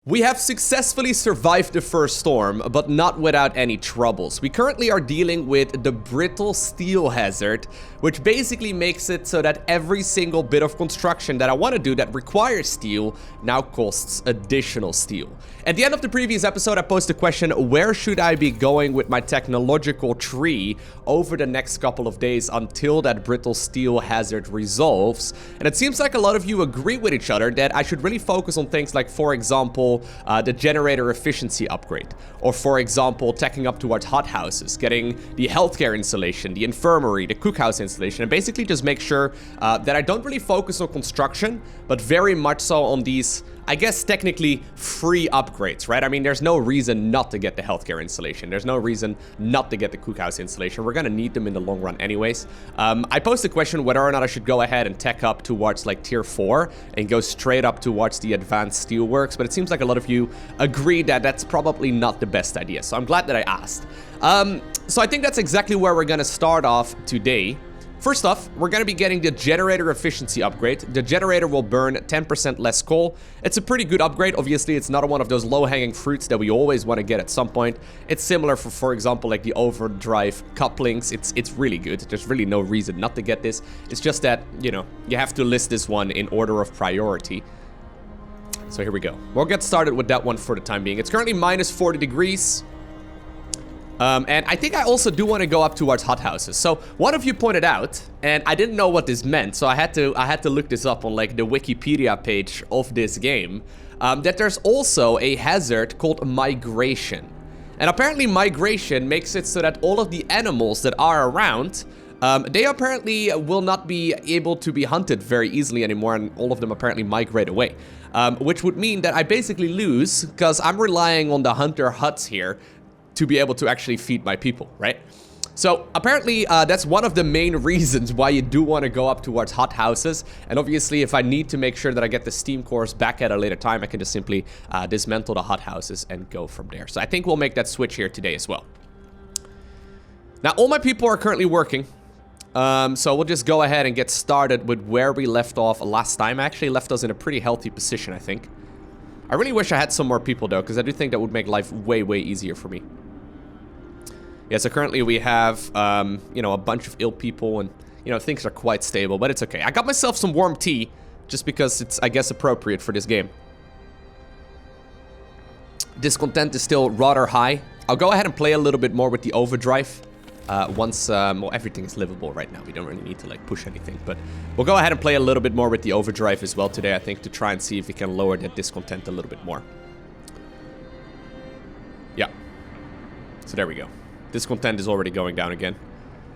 We have successfully survived the first storm, but not without any troubles. We currently are dealing with the Brittle Steel hazard, which basically makes it so that every single bit of construction that I want to do that requires steel now costs additional steel. At the end of the previous episode, I posed the question, where should I be going with my technological tree over the next couple of days until that Brittle Steel hazard resolves? And it seems like a lot of you agree with each other that I should really focus on things like, for example, the generator efficiency upgrade, or for example, teching up towards hothouses, getting the healthcare installation, the infirmary, the cookhouse installation, and basically just make sure that I don't really focus on construction, but very much so on these, I guess, technically free upgrades, right? I mean, there's no reason not to get the healthcare installation. There's no reason not to get the cookhouse installation. We're gonna need them in the long run anyways. I posed the question whether or not I should go ahead and tech up towards like tier 4 and go straight up towards the advanced steelworks, but it seems like a lot of you agree that that's probably not the best idea. So I'm glad that I asked. So I think that's exactly where we're gonna start off today. First off, we're going to be getting the generator efficiency upgrade. The generator will burn 10% less coal. It's a pretty good upgrade. Obviously, it's not one of those low-hanging fruits that we always want to get at some point. It's similar for example, like the overdrive couplings. It's really good. There's really no reason not to get this. It's just that, you know, you have to list this one in order of priority. So here we go. We'll get started with that one for the time being. It's currently minus 40 degrees. And I think I also do want to go up towards hothouses. So one of you pointed out, and I didn't know what this meant, so I had to look this up on like the Wikipedia page of this game, that there's also a hazard called migration. And apparently migration makes it so that all of the animals that are around, they apparently will not be able to be hunted very easily anymore, and all of them apparently migrate away. Which would mean that I basically lose, because I'm relying on the hunter huts here to be able to actually feed my people, right? So apparently that's one of the main reasons why you do want to go up towards hothouses. And obviously if I need to make sure that I get the steam cores back at a later time, I can just simply dismantle the hothouses and go from there. So I think we'll make that switch here today as well. Now all my people are currently working. So we'll just go ahead and get started with where we left off last time. Actually left us in a pretty healthy position, I think. I really wish I had some more people though, because I do think that would make life way, way easier for me. Yeah, so currently we have, you know, a bunch of ill people and, you know, things are quite stable, but it's okay. I got myself some warm tea just because it's, I guess, appropriate for this game. Discontent is still rather high. I'll go ahead and play a little bit more with the overdrive. Once, well, everything is livable right now. We don't really need to, like, push anything. But we'll go ahead and play a little bit more with the overdrive as well today, I think, to try and see if we can lower that discontent a little bit more. Yeah. So there we go. Discontent is already going down again.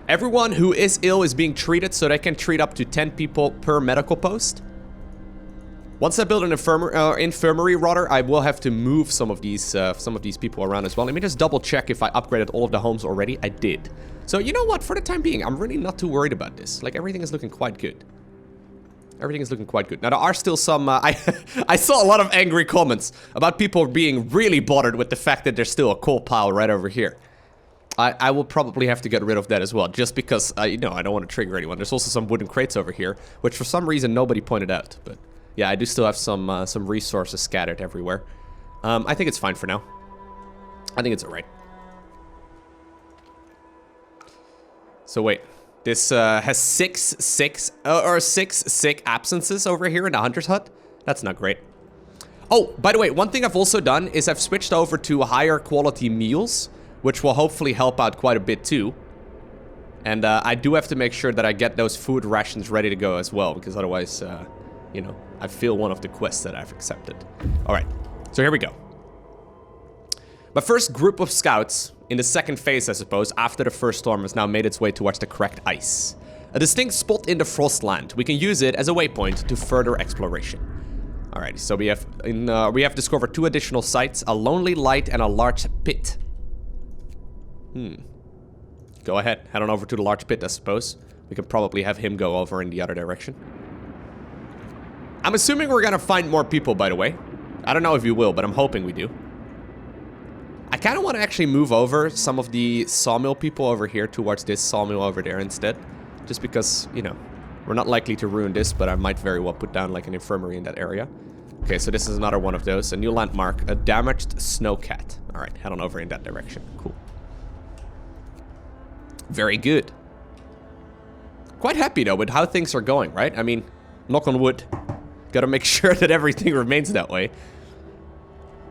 Everyone who is ill is being treated, so they can treat up to 10 people per medical post. Once I build an infirmary, rather, I will have to move some of these people around as well. Let me just double check if I upgraded all of the homes already. I did. So you know what? For the time being, I'm really not too worried about this. Like, everything is looking quite good. Everything is looking quite good. Now, there are still some... I saw a lot of angry comments about people being really bothered with the fact that there's still a coal pile right over here. I will probably have to get rid of that as well, just because, you know, I don't want to trigger anyone. There's also some wooden crates over here, which for some reason nobody pointed out, but... yeah, I do still have some resources scattered everywhere. I think it's fine for now. I think it's alright. So wait, this has six sick absences over here in the hunter's hut. That's not great. Oh, by the way, one thing I've also done is I've switched over to higher quality meals, which will hopefully help out quite a bit too. And I do have to make sure that I get those food rations ready to go as well, because otherwise, you know, I fail one of the quests that I've accepted. Alright, so here we go. My first group of scouts, in the second phase I suppose, after the first storm, has now made its way towards the cracked ice. A distinct spot in the Frostland. We can use it as a waypoint to further exploration. Alright, so we have discovered 2 additional sites, a lonely light and a large pit. Go ahead, head on over to the large pit I suppose. We can probably have him go over in the other direction. I'm assuming we're gonna find more people, by the way. I don't know if you will, but I'm hoping we do. I kind of want to actually move over some of the sawmill people over here towards this sawmill over there instead. Just because, you know, we're not likely to ruin this, but I might very well put down like an infirmary in that area. Okay, so this is another one of those. A new landmark. A damaged snowcat. Alright, head on over in that direction. Cool. Very good. Quite happy, though, with how things are going, right? I mean, knock on wood. Gotta make sure that everything remains that way.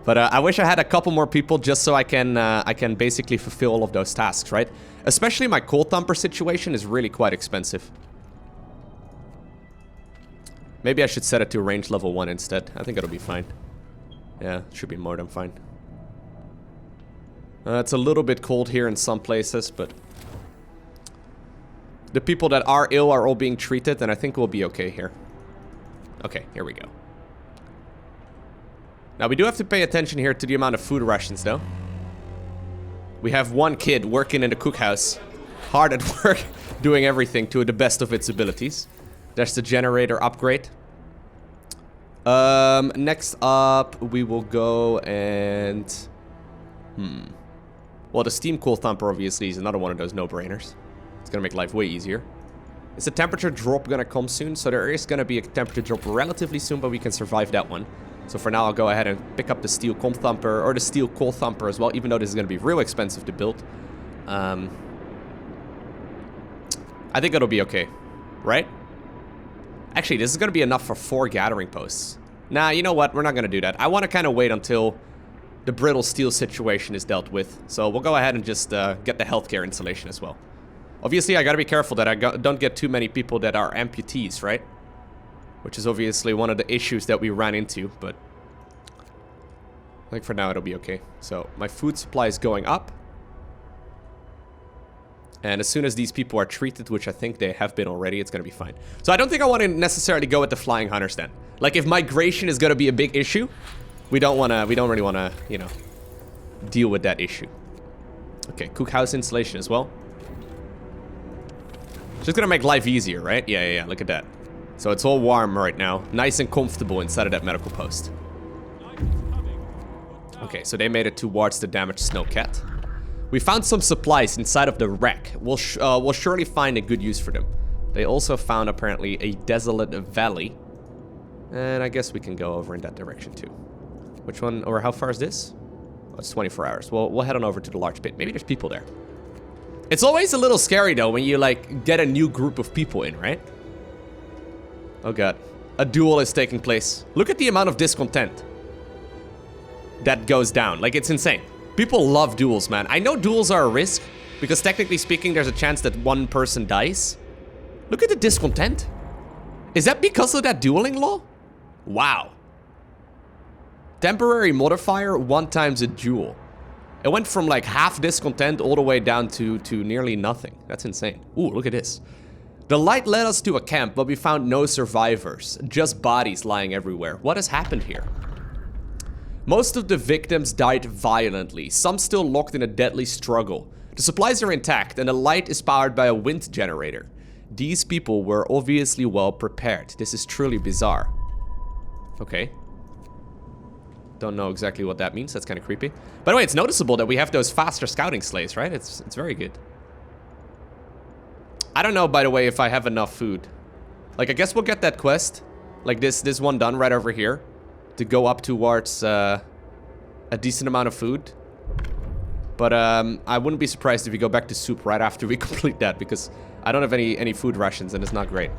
But I wish I had a couple more people just so I can basically fulfill all of those tasks, right? Especially my coal thumper situation is really quite expensive. Maybe I should set it to range level 1 instead. I think it'll be fine. Yeah, it should be more than fine. It's a little bit cold here in some places, but the people that are ill are all being treated, and I think we'll be okay here. Okay, here we go. Now, we do have to pay attention here to the amount of food rations, though. We have one kid working in the cookhouse. Hard at work, doing everything to the best of its abilities. There's the generator upgrade. Next up, we will go and... Well, the steam coal thumper, obviously, is another one of those no-brainers. It's gonna make life way easier. Is the temperature drop gonna come soon? So there is gonna be a temperature drop relatively soon, but we can survive that one. So for now, I'll go ahead and pick up the steel coal thumper, or the steel coal thumper as well, even though this is gonna be real expensive to build. I think it'll be okay, right? Actually, this is gonna be enough for 4 gathering posts. Nah, you know what? We're not gonna do that. I want to kind of wait until the brittle steel situation is dealt with. So we'll go ahead and just get the healthcare installation as well. Obviously, I gotta be careful that I don't get too many people that are amputees, right? Which is obviously one of the issues that we ran into, but I think for now it'll be okay. So my food supply is going up. And as soon as these people are treated, which I think they have been already, it's gonna be fine. So I don't think I want to necessarily go with the flying hunters then. Like, if migration is gonna be a big issue, we don't really wanna, you know, deal with that issue. Okay, cookhouse installation as well. Just gonna make life easier, right? Yeah, look at that. So it's all warm right now. Nice and comfortable inside of that medical post. Okay, so they made it towards the damaged snowcat. We found some supplies inside of the wreck. We'll surely find a good use for them. They also found, apparently, a desolate valley. And I guess we can go over in that direction, too. Which one, or how far is this? Oh, it's 24 hours. Well, we'll head on over to the large pit. Maybe there's people there. It's always a little scary, though, when you, like, get a new group of people in, right? Oh, God. A duel is taking place. Look at the amount of discontent that goes down. Like, it's insane. People love duels, man. I know duels are a risk, because technically speaking, there's a chance that one person dies. Look at the discontent. Is that because of that dueling law? Wow. Temporary modifier 1 times a duel. It went from like half discontent all the way down to nearly nothing. That's insane. Ooh, look at this. The light led us to a camp, but we found no survivors. Just bodies lying everywhere. What has happened here? Most of the victims died violently, some still locked in a deadly struggle. The supplies are intact, and the light is powered by a wind generator. These people were obviously well prepared. This is truly bizarre. Okay. Don't know exactly what that means. That's kind of creepy. By the way, it's noticeable that we have those faster scouting sleighs, right? It's very good. I don't know, by the way, if I have enough food. Like, I guess we'll get that quest. Like this one done right over here. To go up towards a decent amount of food. But I wouldn't be surprised if we go back to soup right after we complete that, because I don't have any food rations and it's not great.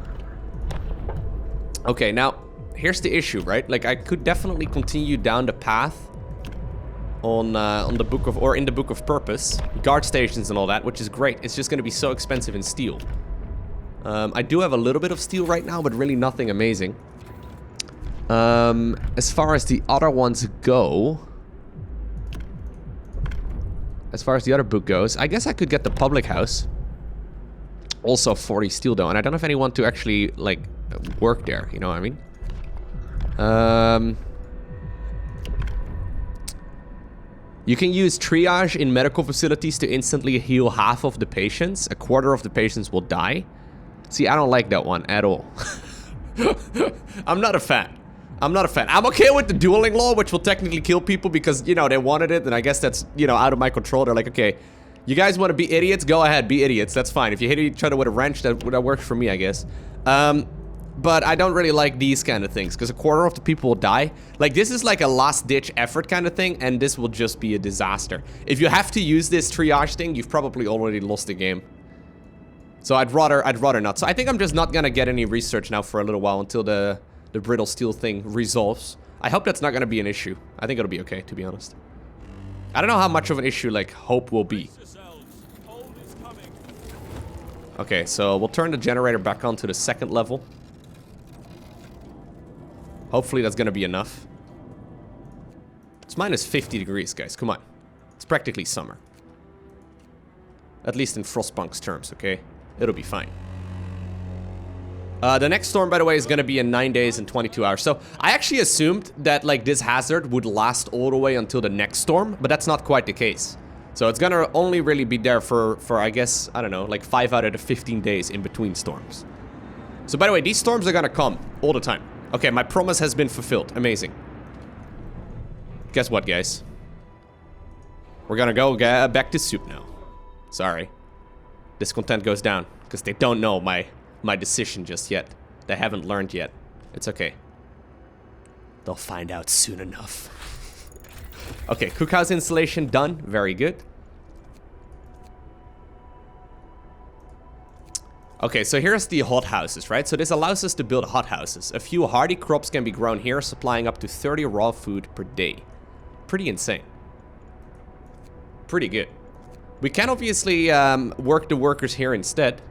Okay, now here's the issue, right? Like, I could definitely continue down the path on the book of, or in the book of purpose, guard stations and all that, which is great. It's just going to be so expensive in steel. I do have a little bit of steel right now, but really nothing amazing. As far as the other ones go, as far as the other book goes, I guess I could get the public house. Also 40 steel though, and I don't have anyone to actually, like, work there, you know what I mean? You can use triage in medical facilities to instantly heal half of the patients. A quarter of the patients will die. See, I don't like that one at all. I'm not a fan. I'm not a fan. I'm okay with the dueling law, which will technically kill people because, you know, they wanted it, and I guess that's, you know, out of my control. They're like, okay, you guys want to be idiots? Go ahead, be idiots. That's fine. If you hit each other with a wrench, that works for me, I guess. But I don't really like these kind of things, because a quarter of the people will die. Like, this is like a last-ditch effort kind of thing, and this will just be a disaster. If you have to use this triage thing, you've probably already lost the game. So I'd rather not. So I think I'm just not gonna get any research now for a little while until the Brittle Steel thing resolves. I hope that's not gonna be an issue. I think it'll be okay, to be honest. I don't know how much of an issue, like, hope will be. Okay, so we'll turn the generator back on to the second level. Hopefully that's gonna be enough. It's minus 50 degrees, guys. Come on. It's practically summer. At least in Frostpunk's terms, okay? It'll be fine. The next storm, by the way, is gonna be in 9 days and 22 hours. So I actually assumed that, like, this hazard would last all the way until the next storm, but that's not quite the case. So it's gonna only really be there for I guess, I don't know, like 5 out of the 15 days in between storms. So by the way, these storms are gonna come all the time. Okay, my promise has been fulfilled. Amazing. Guess what, guys? We're gonna go back to soup now. Sorry. Discontent goes down, because they don't know my decision just yet. They haven't learned yet. It's okay. They'll find out soon enough. Okay, cookhouse installation done. Very good. Okay, so here's the hothouses, right? So this allows us to build hothouses. A few hardy crops can be grown here, supplying up to 30 raw food per day. Pretty insane. Pretty good. We can obviously work the workers here instead.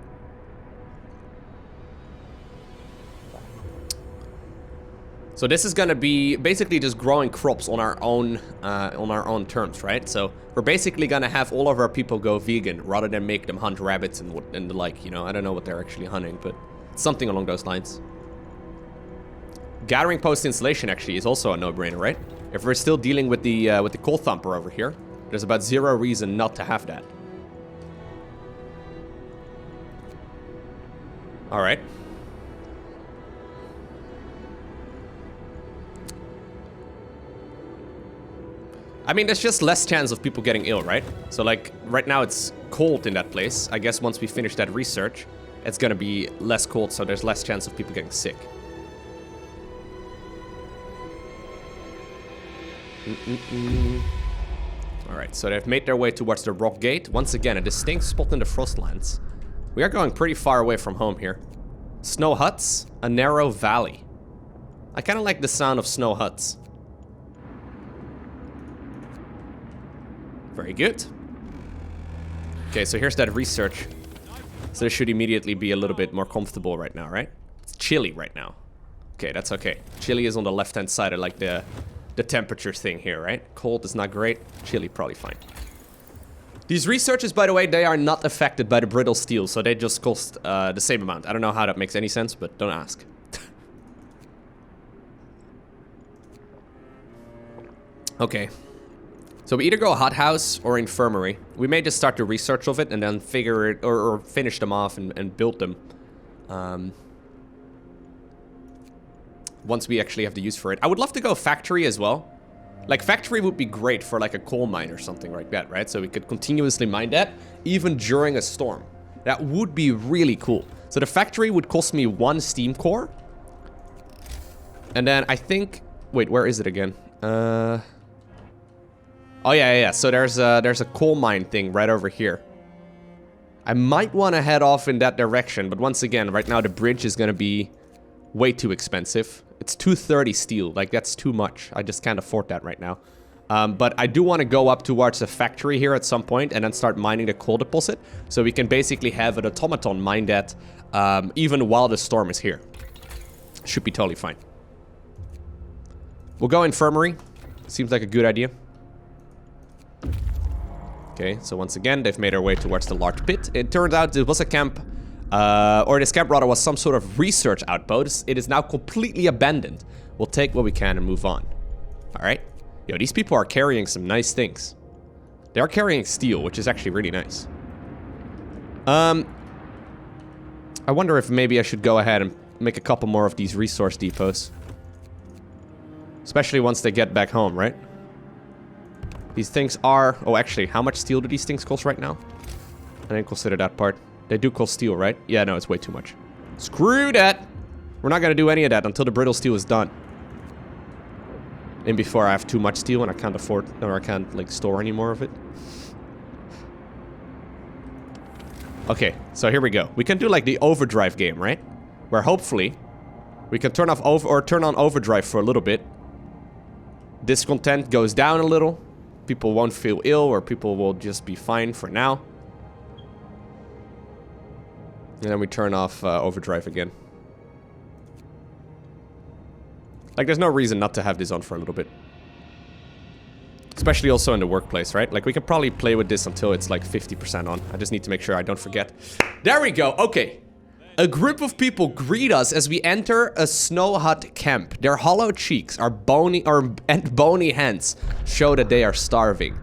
So this is gonna be basically just growing crops on our own terms, right? So we're basically gonna have all of our people go vegan rather than make them hunt rabbits and the like, you know. I don't know what they're actually hunting, but something along those lines. Gathering post installation actually is also a no-brainer, right? If we're still dealing with the coal thumper over here, there's about zero reason not to have that. All right. I mean, there's just less chance of people getting ill, right? So, like, right now it's cold in that place. I guess once we finish that research, it's gonna be less cold, so there's less chance of people getting sick. Alright, so they've made their way towards the rock gate. Once again, a distinct spot in the Frostlands. We are going pretty far away from home here. Snow huts, a narrow valley. I kind of like the sound of snow huts. Very good. Okay, so here's that research. So it should immediately be a little bit more comfortable right now, right? It's chilly right now. Okay, that's okay. Chilly is on the left-hand side of like the temperature thing here, right? Cold is not great. Chilly, probably fine. These researches, by the way, they are not affected by the brittle steel, so they just cost the same amount. I don't know how that makes any sense, but don't ask. Okay. So we either go hothouse or infirmary. We may just start the research of it and then figure it or finish them off and build them. Once we actually have the use for it. I would love to go factory as well. Like, factory would be great for like a coal mine or something like that, right? So we could continuously mine that even during a storm. That would be really cool. So the factory would cost me 1 steam core. And then I think... Wait, where is it again? Oh, yeah. So there's a coal mine thing right over here. I might want to head off in that direction, but once again, right now the bridge is going to be way too expensive. It's 230 steel, like that's too much. I just can't afford that right now. But I do want to go up towards the factory here at some point and then start mining the coal deposit, so we can basically have an automaton mine that even while the storm is here. Should be totally fine. We'll go infirmary. Seems like a good idea. Okay, so once again, they've made their way towards the large pit. It turns out it was a camp, or this camp rather was some sort of research outpost. It is now completely abandoned. We'll take what we can and move on. Alright. Yo, these people are carrying some nice things. They are carrying steel, which is actually really nice. I wonder if maybe I should go ahead and make a couple more of these resource depots. Especially once they get back home, right? These things are... Oh, actually, how much steel do these things cost right now? I didn't consider that part. They do cost steel, right? Yeah, no, it's way too much. Screw that! We're not gonna do any of that until the brittle steel is done. And before I have too much steel and I can't afford, or I can't, like, store any more of it. Okay, so here we go. We can do, like, the overdrive game, right? Where hopefully we can turn on overdrive for a little bit. Discontent goes down a little. People won't feel ill, or people will just be fine for now. And then we turn off overdrive again. Like, there's no reason not to have this on for a little bit. Especially also in the workplace, right? Like, we could probably play with this until it's like 50% on. I just need to make sure I don't forget. There we go. Okay. A group of people greet us as we enter a snow hut camp. Their hollow cheeks and bony hands show that they are starving.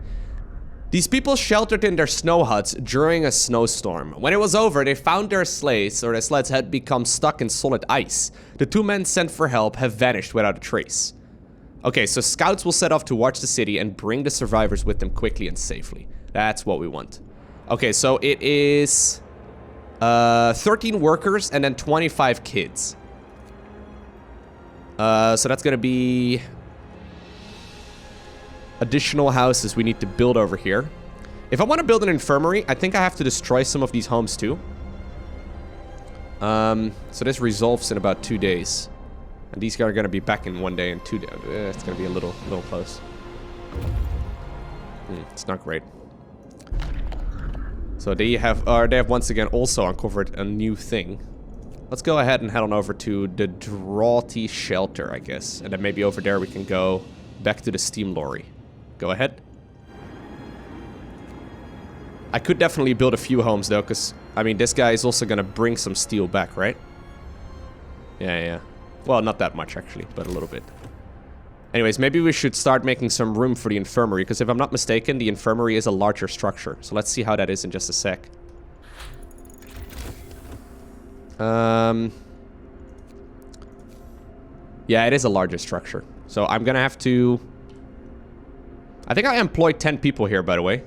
These people sheltered in their snow huts during a snowstorm. When it was over, they found their sleds had become stuck in solid ice. The two men sent for help have vanished without a trace. Okay, so scouts will set off to watch the city and bring the survivors with them quickly and safely. That's what we want. Okay, so it is 13 workers and then 25 kids. So that's gonna be additional houses we need to build over here. If I want to build an infirmary, I think I have to destroy some of these homes too. So this resolves in about 2 days. And these are going to be back in 1 day and 2 days. It's going to be a little close. It's not great. So they have once again also uncovered a new thing. Let's go ahead and head on over to the draughty shelter, I guess. And then maybe over there we can go back to the steam lorry. Go ahead. I could definitely build a few homes though, because, I mean, this guy is also going to bring some steel back, right? Yeah. Well, not that much actually, but a little bit. Anyways, maybe we should start making some room for the infirmary, because if I'm not mistaken, the infirmary is a larger structure. So let's see how that is in just a sec. Yeah, it is a larger structure. So I'm gonna have to... I think I employed 10 people here, by the way.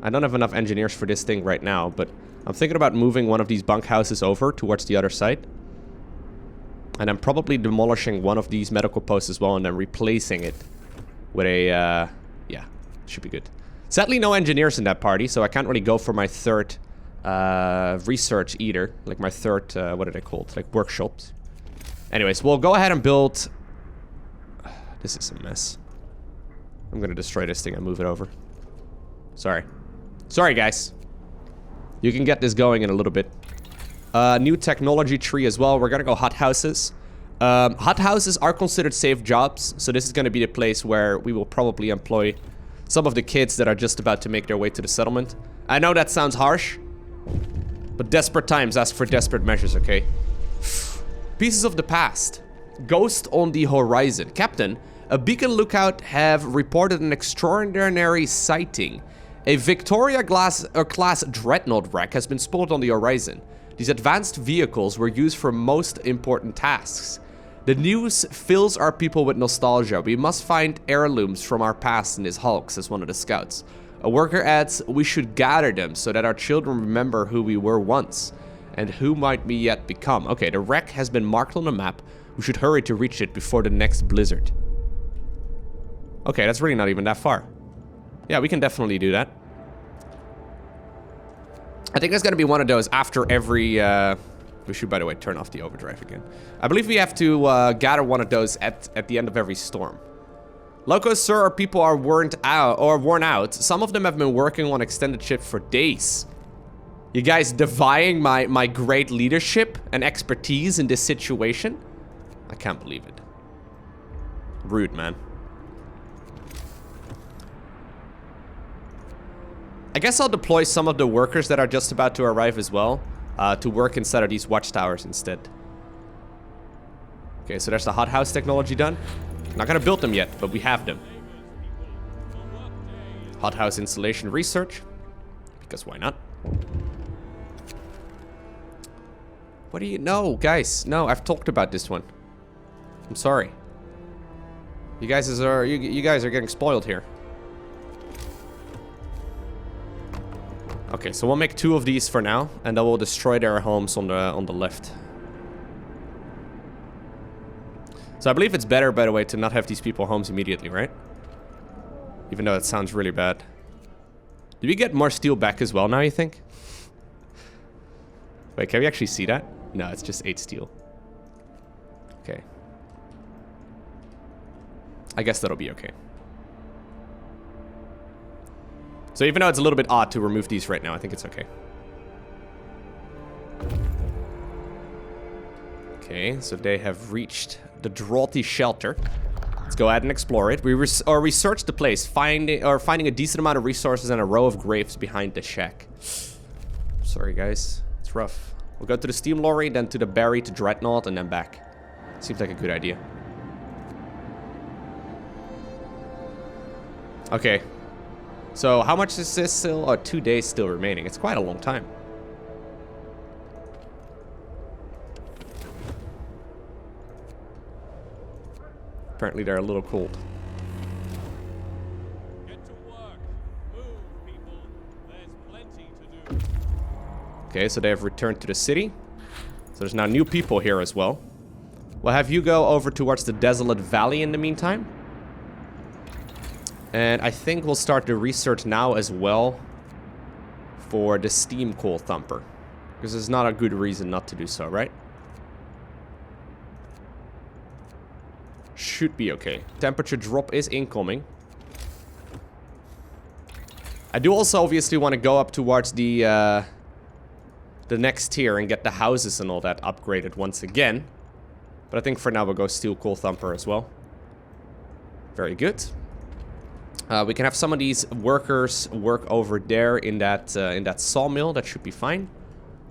I don't have enough engineers for this thing right now, but I'm thinking about moving one of these bunkhouses over towards the other side. And I'm probably demolishing one of these medical posts as well and then replacing it with a, yeah, should be good. Sadly, no engineers in that party, so I can't really go for my third research either. Like my third, what are they called? Like workshops. Anyways, we'll go ahead and build... This is a mess. I'm gonna destroy this thing and move it over. Sorry. Sorry, guys. You can get this going in a little bit. New technology tree as well. We're gonna go hot houses. Hot houses are considered safe jobs, so this is gonna be the place where we will probably employ some of the kids that are just about to make their way to the settlement. I know that sounds harsh, but desperate times ask for desperate measures, okay? Pieces of the past. Ghost on the horizon. Captain, a beacon lookout have reported an extraordinary sighting. A Victoria-class dreadnought wreck has been spotted on the horizon. These advanced vehicles were used for most important tasks. The news fills our people with nostalgia. We must find heirlooms from our past in this hulk, says one of the scouts. A worker adds, we should gather them so that our children remember who we were once and who might we yet become. Okay, the wreck has been marked on the map. We should hurry to reach it before the next blizzard. Okay, that's really not even that far. Yeah, we can definitely do that. I think there's gonna be one of those after every, we should, by the way, turn off the overdrive again. I believe we have to gather one of those at the end of every storm. Locos, sir, our people are worn out. Some of them have been working on extended shifts for days. You guys defying my great leadership and expertise in this situation? I can't believe it. Rude, man. I guess I'll deploy some of the workers that are just about to arrive as well, to work inside of these watchtowers instead. Okay, so there's the hothouse technology done. Not gonna build them yet, but we have them. Hothouse installation research, because why not? What do you know, guys? No, I've talked about this one. I'm sorry. You guys are getting spoiled here. Okay, so we'll make 2 of these for now, and then we'll destroy their homes on the left. So I believe it's better, by the way, to not have these people homes immediately, right? Even though it sounds really bad. Do we get more steel back as well now, you think? Wait, can we actually see that? No, it's just 8 steel. Okay. I guess that'll be okay. So even though it's a little bit odd to remove these right now, I think it's okay. Okay, so they have reached the Draughty Shelter. Let's go ahead and explore it. We researched the place, finding a decent amount of resources and a row of graves behind the shack. Sorry, guys. It's rough. We'll go to the steam lorry, then to the Barry to Dreadnought, and then back. Seems like a good idea. Okay. So, how much is this still? Oh, 2 days still remaining. It's quite a long time. Apparently they're a little cold. Get to work. Move, people. There's plenty to do. Okay, so they have returned to the city. So there's now new people here as well. We'll have you go over towards the Desolate Valley in the meantime. And I think we'll start the research now as well for the Steam Coal Thumper. Because there's not a good reason not to do so, right? Should be okay. Temperature drop is incoming. I do also obviously want to go up towards the next tier and get the houses and all that upgraded once again. But I think for now we'll go Steel Coal Thumper as well. Very good. We can have some of these workers work over there in that sawmill. That should be fine.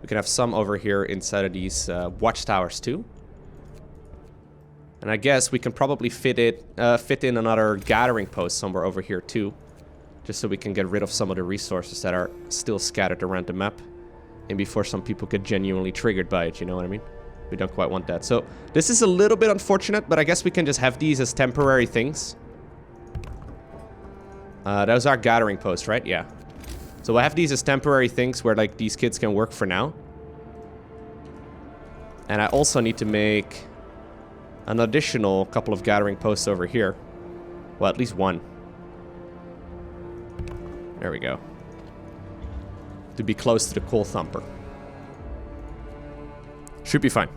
We can have some over here inside of these watchtowers too. And I guess we can probably fit in another gathering post somewhere over here too. Just so we can get rid of some of the resources that are still scattered around the map. And before some people get genuinely triggered by it, you know what I mean? We don't quite want that. So, this is a little bit unfortunate, but I guess we can just have these as temporary things. Those are gathering posts, right? Yeah. So we'll have these as temporary things where, like, these kids can work for now. And I also need to make an additional couple of gathering posts over here. Well, at least one. There we go. To be close to the Coal Thumper. Should be fine.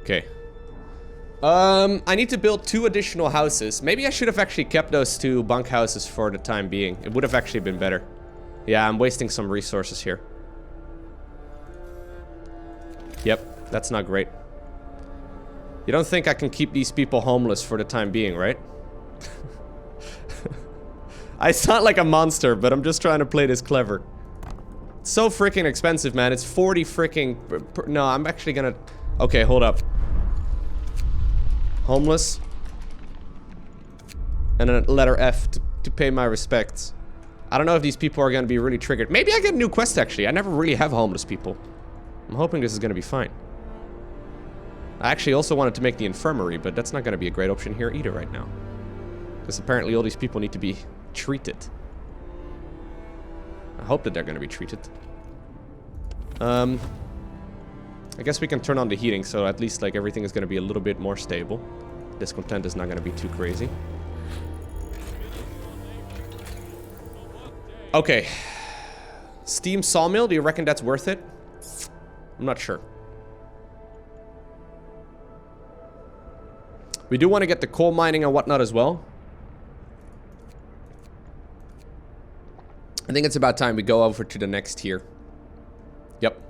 Okay. I need to build 2 additional houses. Maybe I should have actually kept those 2 bunkhouses for the time being. It would have actually been better. Yeah, I'm wasting some resources here. Yep, that's not great. You don't think I can keep these people homeless for the time being, right? I sound like a monster, but I'm just trying to play this clever. It's so freaking expensive, man. It's 40 freaking... No, I'm actually gonna... Okay, hold up. Homeless. And then letter F to pay my respects. I don't know if these people are gonna be really triggered. Maybe I get a new quest, actually. I never really have homeless people. I'm hoping this is gonna be fine. I actually also wanted to make the Infirmary, but that's not gonna be a great option here either right now. Because apparently all these people need to be treated. I hope that they're gonna be treated. I guess we can turn on the heating, so at least like everything is gonna be a little bit more stable. Discontent is not gonna be too crazy. Okay. Steam Sawmill, do you reckon that's worth it? I'm not sure. We do want to get the coal mining and whatnot as well. I think it's about time we go over to the next tier. Yep.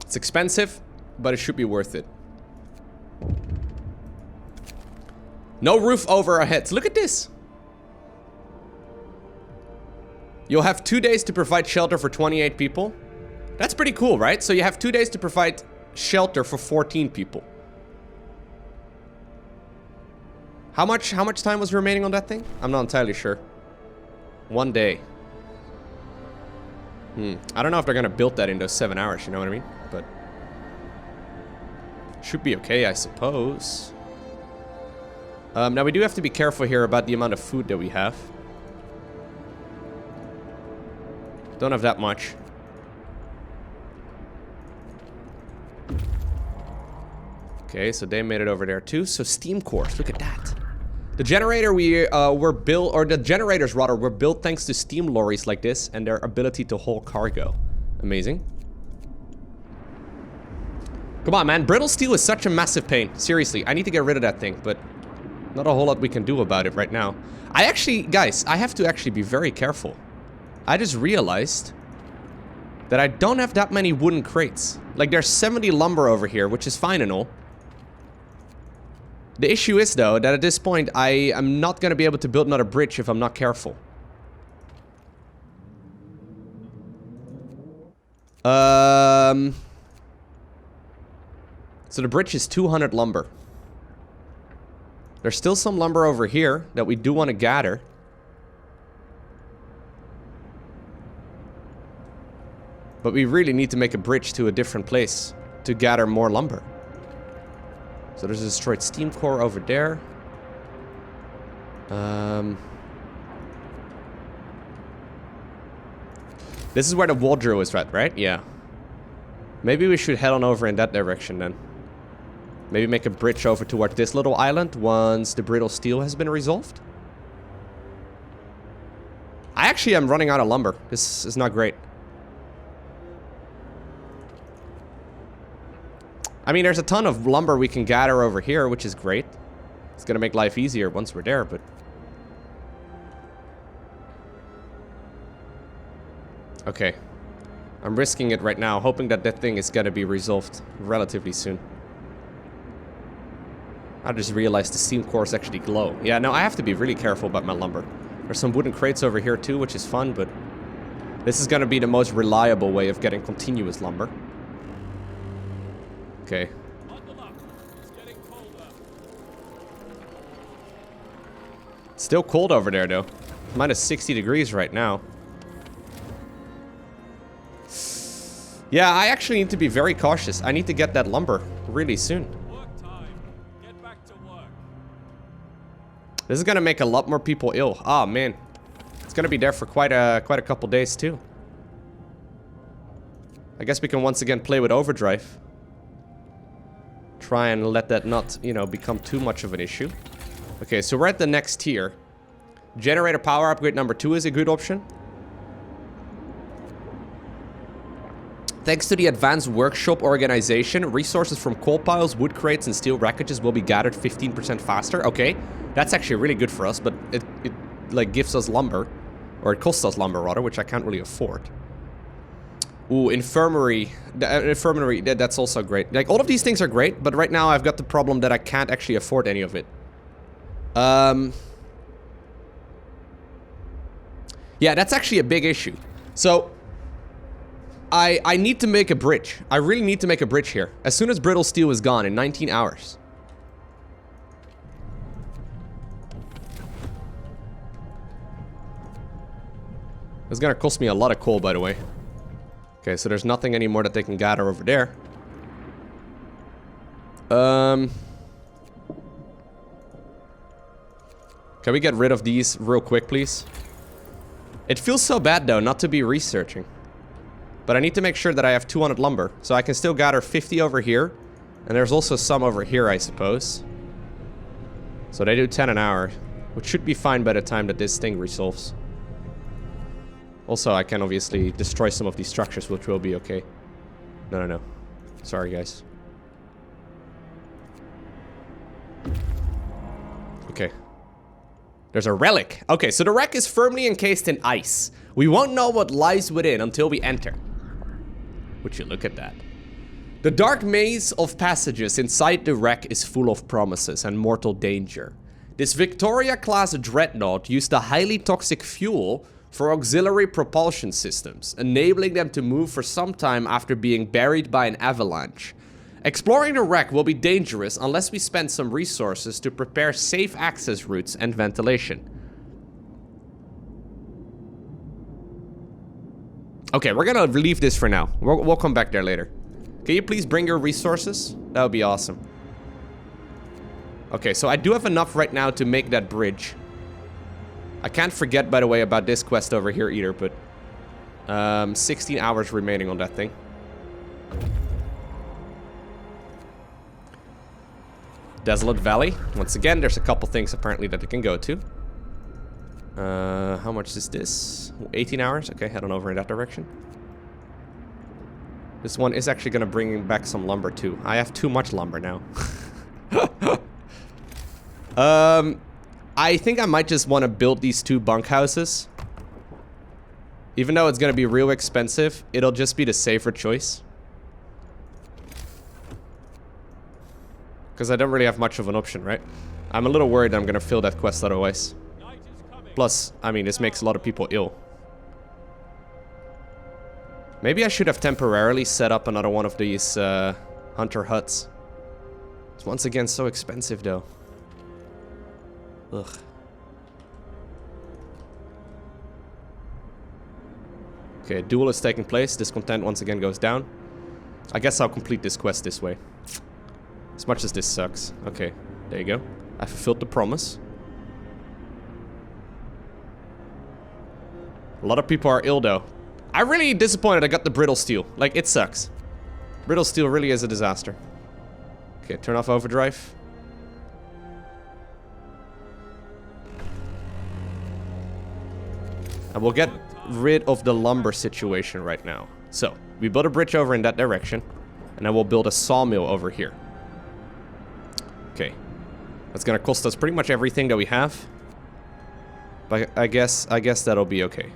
It's expensive, but it should be worth it. No roof over our heads. Look at this. You'll have 2 days to provide shelter for 28 people. That's pretty cool, right? So you have 2 days to provide shelter for 14 people. How much time was remaining on that thing? I'm not entirely sure. 1 day. I don't know if they're gonna build that in those 7 hours, you know what I mean? But should be okay, I suppose. Now we do have to be careful here about the amount of food that we have. Don't have that much. Okay, so they made it over there too. So steam cores, look at that. The generator were built, or the generators rather, were built thanks to steam lorries like this and their ability to haul cargo. Amazing. Come on, man. Brittle steel is such a massive pain. Seriously, I need to get rid of that thing, but not a whole lot we can do about it right now. I actually, guys, I have to actually be very careful. I just realized that I don't have that many wooden crates. Like, there's 70 lumber over here, which is fine and all. The issue is, though, that at this point, I am not going to be able to build another bridge if I'm not careful. So the bridge is 200 lumber. There's still some lumber over here that we do want to gather. But we really need to make a bridge to a different place to gather more lumber. So there's a destroyed steam core over there. This is where the wardrobe is at, right? Yeah. Maybe we should head on over in that direction then. Maybe make a bridge over toward this little island once the brittle steel has been resolved. I actually am running out of lumber. This is not great. I mean, there's a ton of lumber we can gather over here, which is great. It's gonna make life easier once we're there, but... Okay. I'm risking it right now, hoping that that thing is gonna be resolved relatively soon. I just realized the steam cores actually glow. Yeah, no, I have to be really careful about my lumber. There's some wooden crates over here too, which is fun, but... This is gonna be the most reliable way of getting continuous lumber. Okay. It's still cold over there, though. Minus 60 degrees right now. Yeah, I actually need to be very cautious. I need to get that lumber really soon. Work time. Get back to work. This is gonna make a lot more people ill. Oh man, it's gonna be there for quite a couple days too. I guess we can once again play with overdrive. Try and let that not, you know, become too much of an issue. Okay, so we're at the next tier. Generator power upgrade number 2 is a good option. Thanks to the advanced workshop organization, resources from coal piles, wood crates, and steel wreckages will be gathered 15% faster. Okay, that's actually really good for us, but it like gives us lumber, or it costs us lumber rather, which I can't really afford. Ooh, infirmary. Infirmary, that's also great. Like, all of these things are great, but right now I've got the problem that I can't actually afford any of it. Yeah, that's actually a big issue. So, I need to make a bridge. I really need to make a bridge here. As soon as brittle steel is gone in 19 hours. It's gonna cost me a lot of coal, by the way. Okay, so there's nothing anymore that they can gather over there. Can we get rid of these real quick, please? It feels so bad, though, not to be researching. But I need to make sure that I have 200 lumber. So I can still gather 50 over here. And there's also some over here, I suppose. So they do 10 an hour. Which should be fine by the time that this thing resolves. Also, I can obviously destroy some of these structures, which will be okay. No. Sorry, guys. Okay. There's a relic. Okay, so the wreck is firmly encased in ice. We won't know what lies within until we enter. Would you look at that? The dark maze of passages inside the wreck is full of promises and mortal danger. This Victoria-class dreadnought used a highly toxic fuel for auxiliary propulsion systems, enabling them to move for some time after being buried by an avalanche. Exploring the wreck will be dangerous unless we spend some resources to prepare safe access routes and ventilation. Okay, we're gonna leave this for now. We'll come back there later. Can you please bring your resources? That would be awesome. Okay, so I do have enough right now to make that bridge. I can't forget, by the way, about this quest over here either, but 16 hours remaining on that thing. Desolate Valley. Once again, there's a couple things apparently that it can go to. How much is this? 18 hours? Okay, head on over in that direction. This one is actually gonna bring back some lumber too. I have too much lumber now. I think I might just want to build these 2 bunkhouses. Even though it's gonna be real expensive, it'll just be the safer choice. Because I don't really have much of an option, right? I'm a little worried I'm gonna fail that quest otherwise. Plus, I mean, this makes a lot of people ill. Maybe I should have temporarily set up another one of these hunter huts. It's once again so expensive though. Ugh. Okay, a duel is taking place. Discontent once again goes down. I guess I'll complete this quest this way. As much as this sucks. Okay, there you go. I fulfilled the promise. A lot of people are ill though. I'm really disappointed I got the Brittle Steel. Like, it sucks. Brittle Steel really is a disaster. Okay, turn off overdrive. And we'll get rid of the lumber situation right now. So, we build a bridge over in that direction. And then we'll build a sawmill over here. Okay. That's gonna cost us pretty much everything that we have. But I guess that'll be okay.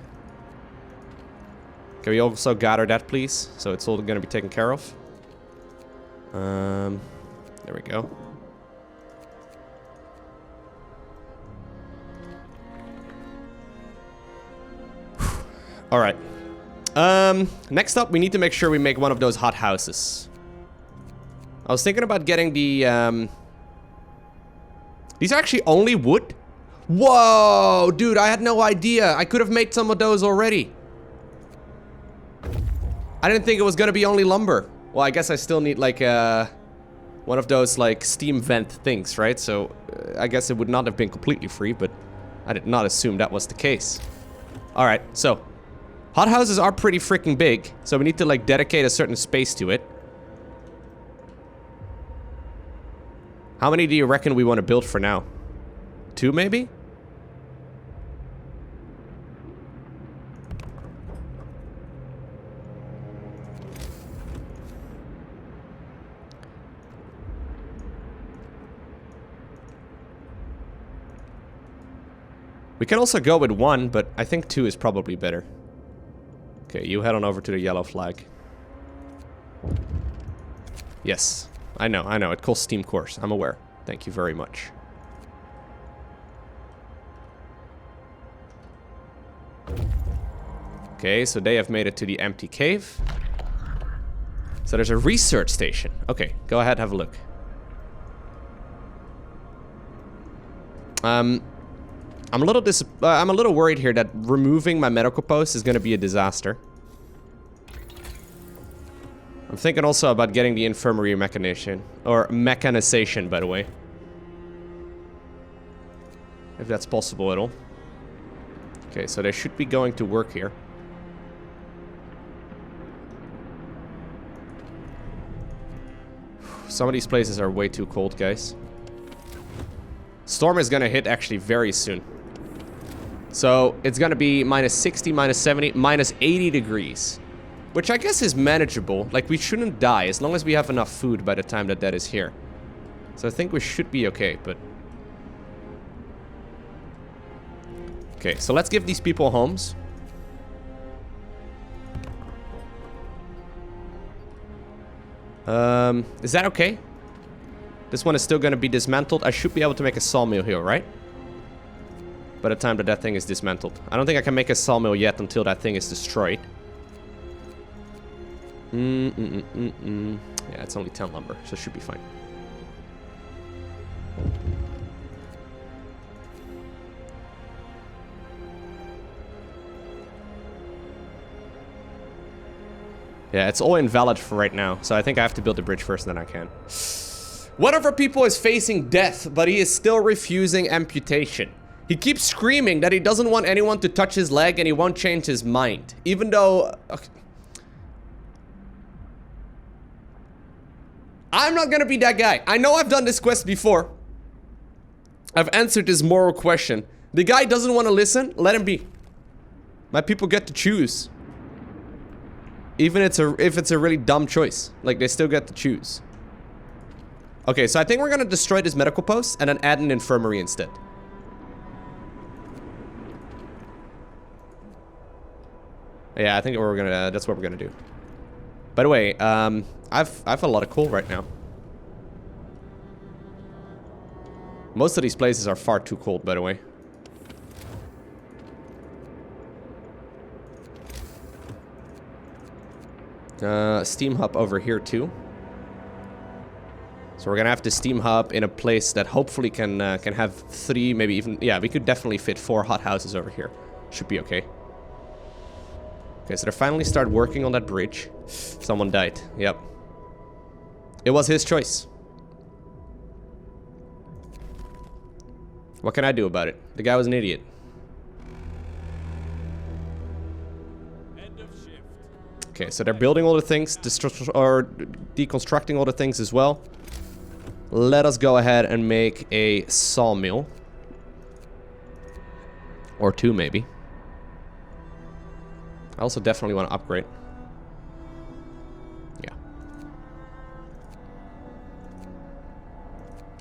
Can we also gather that, please? So it's all gonna be taken care of. There we go. Alright. Next up, we need to make sure we make one of those hot houses. I was thinking about getting the, These are actually only wood? Whoa, dude, I had no idea. I could have made some of those already. I didn't think it was gonna be only lumber. Well, I guess I still need, like, one of those, like, steam vent things, right? So, I guess it would not have been completely free, but I did not assume that was the case. Alright, so. Hothouses are pretty freaking big, so we need to, like, dedicate a certain space to it. How many do you reckon we want to build for now? 2, maybe? We can also go with 1, but I think 2 is probably better. Okay, you head on over to the yellow flag. Yes, I know, it calls Steam Course, I'm aware. Thank you very much. Okay, so they have made it to the empty cave. So there's a research station. Okay, go ahead, have a look. I'm a little worried here that removing my medical post is going to be a disaster. I'm thinking also about getting the infirmary mechanization, or mechanization, by the way. If that's possible at all. Okay, so they should be going to work here. Some of these places are way too cold, guys. Storm is gonna hit actually very soon. So it's gonna be minus 60, minus 70, minus 80 degrees. Which I guess is manageable. Like, we shouldn't die as long as we have enough food by the time that that is here. So I think we should be okay, but... Okay, so let's give these people homes. Is that okay? This one is still gonna be dismantled. I should be able to make a sawmill here, right? By the time that that thing is dismantled. I don't think I can make a sawmill yet until that thing is destroyed. Yeah, it's only 10 lumber, so it should be fine. Yeah, it's all invalid for right now, so I think I have to build the bridge first, and then I can. One of our people is facing death, but he is still refusing amputation. He keeps screaming that he doesn't want anyone to touch his leg, and he won't change his mind. Even though... I'm not gonna be that guy. I know I've done this quest before. I've answered this moral question. The guy doesn't want to listen, let him be. My people get to choose. Even if it's a really dumb choice. Like, they still get to choose. Okay, so I think we're gonna destroy this medical post and then add an infirmary instead. Yeah, I think we're gonna, that's what we're gonna do. By the way, I've a lot of coal right now. Most of these places are far too cold, by the way. Steam hub over here too. So we're gonna have to steam hub in a place that hopefully can have 3, maybe even, yeah, we could definitely fit 4 hot houses over here. Should be okay. Okay, so they finally start working on that bridge. Someone died. Yep. It was his choice. What can I do about it? The guy was an idiot. End of shift. Okay, so they're building all the things, or deconstructing all the things as well. Let us go ahead and make a sawmill. Or 2, maybe. I also definitely want to upgrade.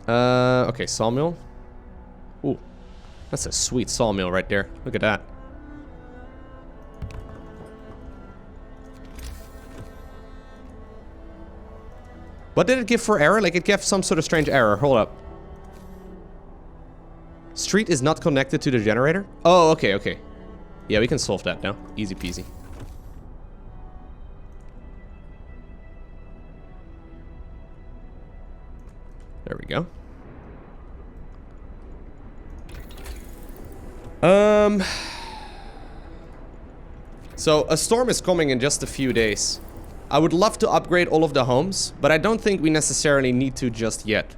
Yeah. Okay, sawmill. Ooh, that's a sweet sawmill right there. Look at that. What did it give for error? Like, it gave some sort of strange error. Hold up. Street is not connected to the generator? Oh, okay, okay. Yeah, we can solve that now. Easy peasy. There we go. So a storm is coming in just a few days. I would love to upgrade all of the homes, but I don't think we necessarily need to just yet.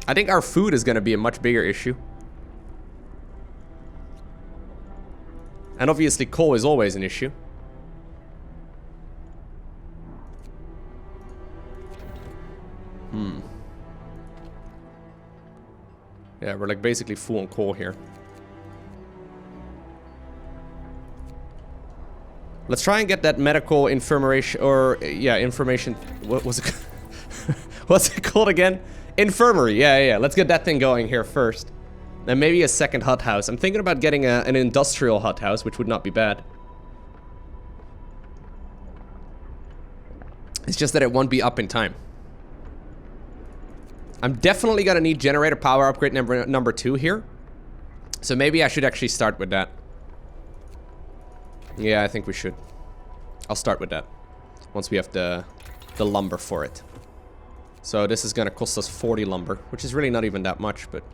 I think our food is going to be a much bigger issue. And obviously coal is always an issue. Yeah, we're like basically full on coal here. Let's try and get that medical infirmary, or yeah, information. What was it? What's it called again? Infirmary. Yeah. Let's get that thing going here first. Then maybe a second hut house. I'm thinking about getting an industrial hut house, which would not be bad. It's just that it won't be up in time. I'm definitely gonna need generator power upgrade number 2 here. So maybe I should actually start with that. Yeah, I think we should. I'll start with that. Once we have the lumber for it. So this is gonna cost us 40 lumber, which is really not even that much, but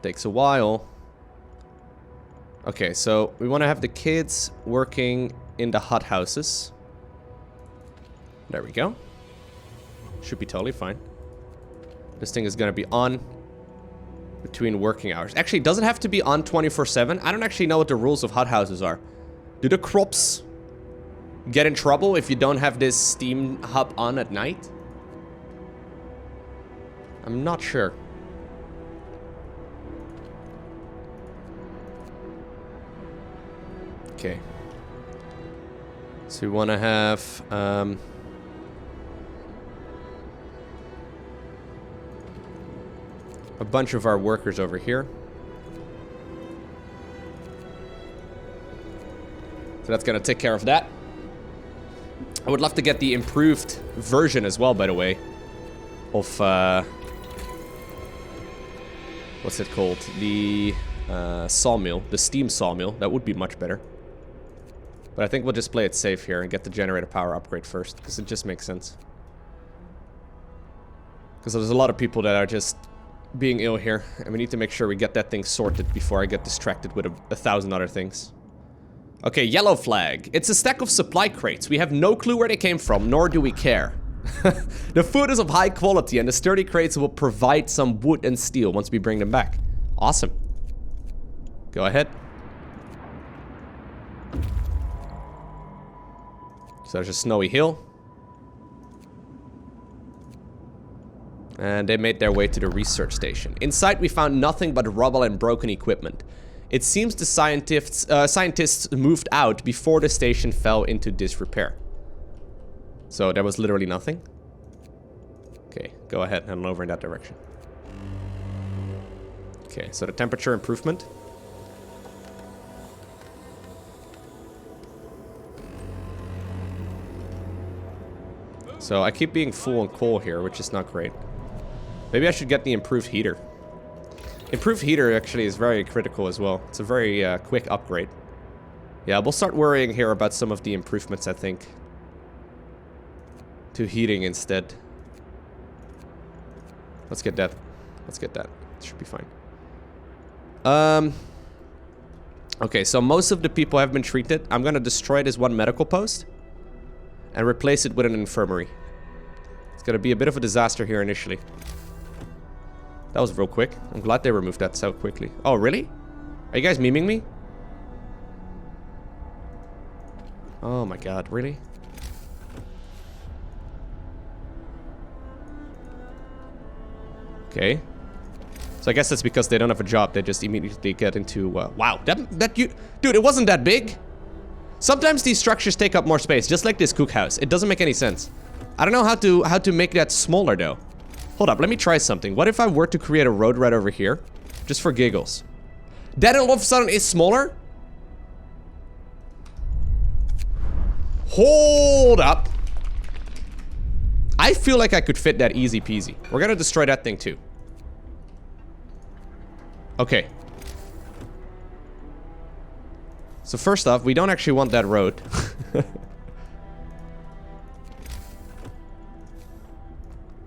takes a while. Okay, so we want to have the kids working in the hut houses. There we go. Should be totally fine. This thing is gonna be on between working hours. Actually, does it have to be on 24/7? I don't actually know what the rules of hot houses are. Do the crops get in trouble if you don't have this steam hub on at night? I'm not sure. Okay. So we want to have a bunch of our workers over here. So that's gonna take care of that. I would love to get the improved version as well, by the way, of what's it called? The sawmill, the steam sawmill. That would be much better. But I think we'll just play it safe here and get the generator power upgrade first, because it just makes sense. Because there's a lot of people that are just being ill here, and we need to make sure we get that thing sorted before I get distracted with a thousand other things. Okay, yellow flag. It's a stack of supply crates. We have no clue where they came from, nor do we care. The food is of high quality, and the sturdy crates will provide some wood and steel once we bring them back. Awesome. Go ahead. So there's a snowy hill. And they made their way to the research station. Inside we found nothing but rubble and broken equipment. It seems the scientists moved out before the station fell into disrepair. So there was literally nothing. Okay, go ahead and head over in that direction. Okay, so the temperature improvement. So I keep being full on coal here, which is not great. Maybe I should get the improved heater. Improved heater actually is very critical as well. It's a very quick upgrade. Yeah, we'll start worrying here about some of the improvements, I think. To heating instead. Let's get that. Let's get that. It should be fine. Okay, so most of the people have been treated. I'm gonna destroy this one medical post and replace it with an infirmary. It's gonna be a bit of a disaster here initially. That was real quick. I'm glad they removed that so quickly. Oh, really? Are you guys memeing me? Oh my god, really? Okay. So I guess that's because they don't have a job. They just immediately get into... wow, dude, it wasn't that big. Sometimes these structures take up more space, just like this cookhouse. It doesn't make any sense. I don't know how to make that smaller, though. Hold up, let me try something. What if I were to create a road right over here? Just for giggles. That all of a sudden is smaller? Hold up. I feel like I could fit that easy peasy. We're gonna destroy that thing too. Okay. So first off, we don't actually want that road.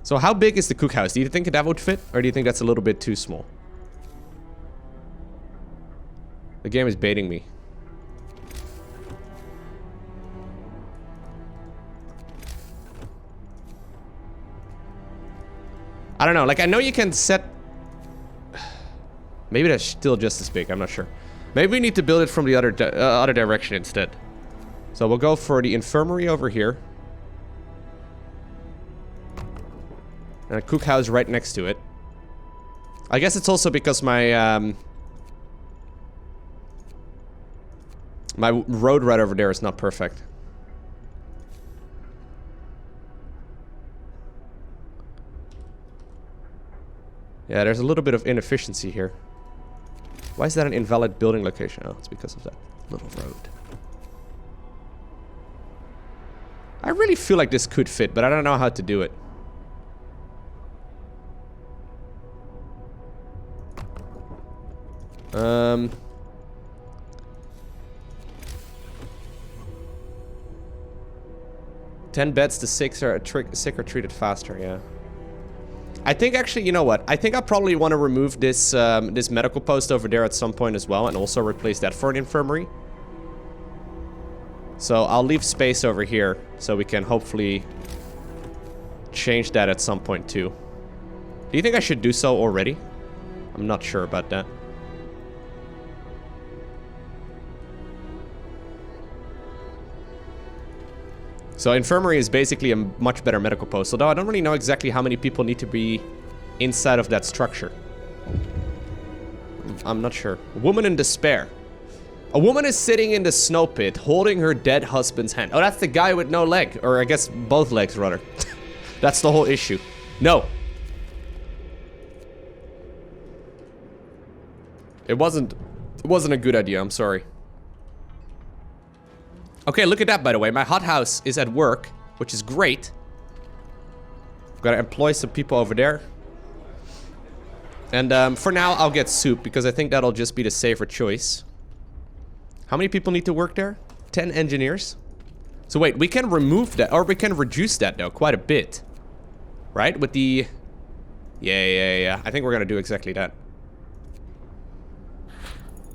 So how big is the cookhouse? Do you think that would fit? Or do you think that's a little bit too small? The game is baiting me. I don't know, like I know you can set... Maybe that's still just as big, I'm not sure. Maybe we need to build it from the other direction instead. So we'll go for the infirmary over here. And a cookhouse right next to it. I guess it's also because my my road right over there is not perfect. Yeah, there's a little bit of inefficiency here. Why is that an invalid building location? Oh, it's because of that little road. I really feel like this could fit, but I don't know how to do it. Um... 10 beds to 6 are sick or treated faster, yeah. I think actually, you know what? I think I probably want to remove this this medical post over there at some point as well, and also replace that for an infirmary. So I'll leave space over here so we can hopefully change that at some point too. Do you think I should do so already? I'm not sure about that. So infirmary is basically a much better medical post, although I don't really know exactly how many people need to be inside of that structure. I'm not sure. A woman in despair. A woman is sitting in the snow pit holding her dead husband's hand. Oh, that's the guy with no leg, or I guess both legs rather. That's the whole issue. No. It wasn't a good idea, I'm sorry. Okay, look at that, by the way. My hothouse is at work, which is great. Gotta employ some people over there. And for now, I'll get soup, because I think that'll just be the safer choice. How many people need to work there? 10 engineers. So wait, we can remove that, or we can reduce that, though, quite a bit. Right? With the... Yeah. I think we're gonna do exactly that.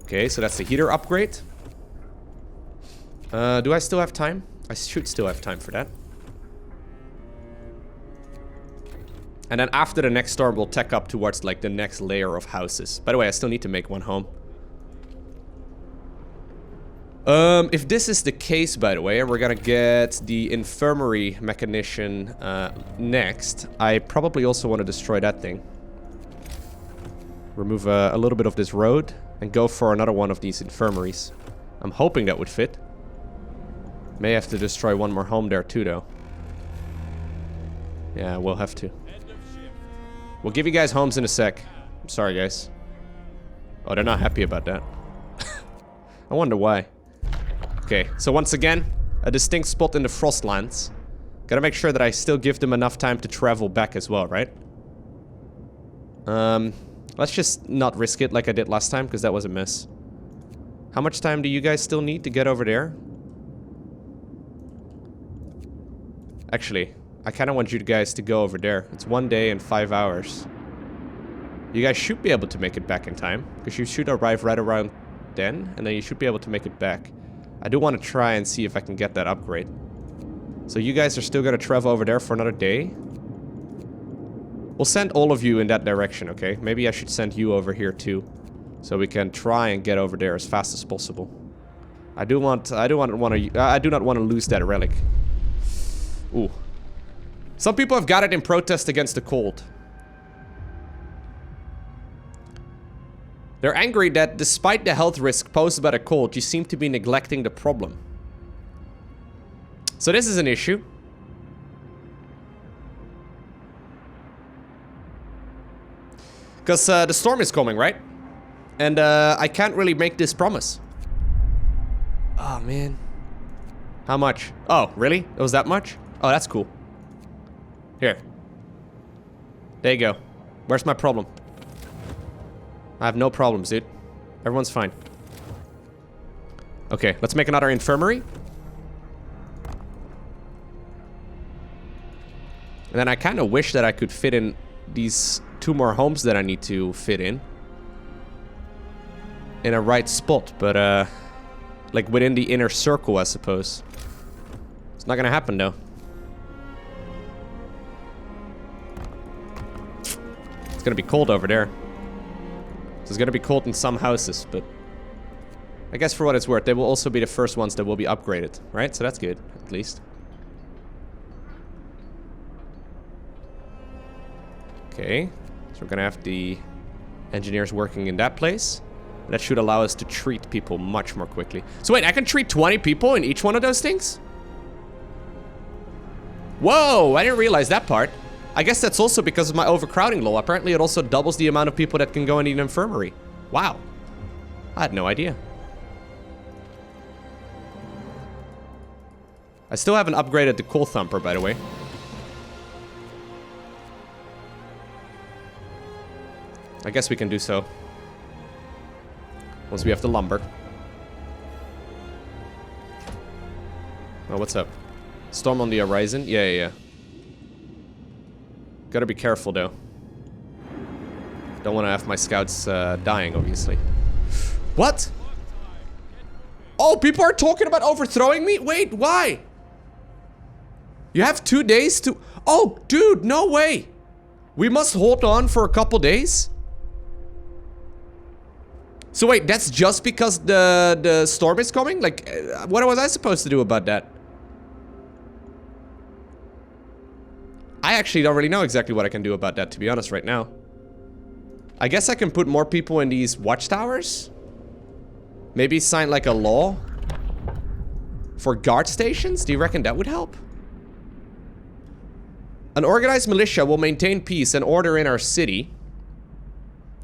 Okay, so that's the heater upgrade. Do I still have time? I should still have time for that. And then after the next storm, we'll tech up towards, like, the next layer of houses. By the way, I still need to make one home. If this is the case, by the way, and we're gonna get the Infirmary mechanician next, I probably also want to destroy that thing. Remove a little bit of this road and go for another one of these infirmaries. I'm hoping that would fit. May have to destroy one more home there too, though. Yeah, we'll have to. We'll give you guys homes in a sec. I'm sorry, guys. Oh, they're not happy about that. I wonder why. Okay, so once again, a distinct spot in the Frostlands. Gotta make sure that I still give them enough time to travel back as well, right? Let's just not risk it like I did last time, because that was a miss. How much time do you guys still need to get over there? Actually, I kind of want you guys to go over there. It's 1 day and 5 hours. You guys should be able to make it back in time, because you should arrive right around then, and then you should be able to make it back. I do want to try and see if I can get that upgrade. So you guys are still going to travel over there for another day? We'll send all of you in that direction, okay? Maybe I should send you over here too, so we can try and get over there as fast as possible. I do not want to lose that relic. Ooh. Some people have got it in protest against the cold. They're angry that despite the health risk posed by the cold, you seem to be neglecting the problem. So this is an issue. Because the storm is coming, right? And I can't really make this promise. Oh, man. How much? Oh, really? It was that much? Oh, that's cool. Here. There you go. Where's my problem? I have no problems, dude. Everyone's fine. Okay, let's make another infirmary. And then I kind of wish that I could fit in these 2 more homes that I need to fit in a right spot, but like within the inner circle, I suppose. It's not gonna happen though. It's gonna be cold over there. So it's gonna be cold in some houses, but I guess for what it's worth, they will also be the first ones that will be upgraded, right? So that's good, at least. Okay, so we're gonna have the engineers working in that place. That should allow us to treat people much more quickly. So wait, I can treat 20 people in each one of those things? Whoa, I didn't realize that part. I guess that's also because of my overcrowding law. Apparently it also doubles the amount of people that can go in the infirmary. Wow. I had no idea. I still haven't upgraded the coal thumper, by the way. I guess we can do so. Once we have the lumber. Oh, what's up? Storm on the horizon? Yeah. Gotta be careful, though. Don't want to have my scouts dying, obviously. What? Oh, people are talking about overthrowing me? Wait, why? You have 2 days to... Oh, dude, no way. We must hold on for a couple days? So wait, that's just because the storm is coming? Like, what was I supposed to do about that? I actually don't really know exactly what I can do about that, to be honest, right now. I guess I can put more people in these watchtowers? Maybe sign like a law? For guard stations? Do you reckon that would help? An organized militia will maintain peace and order in our city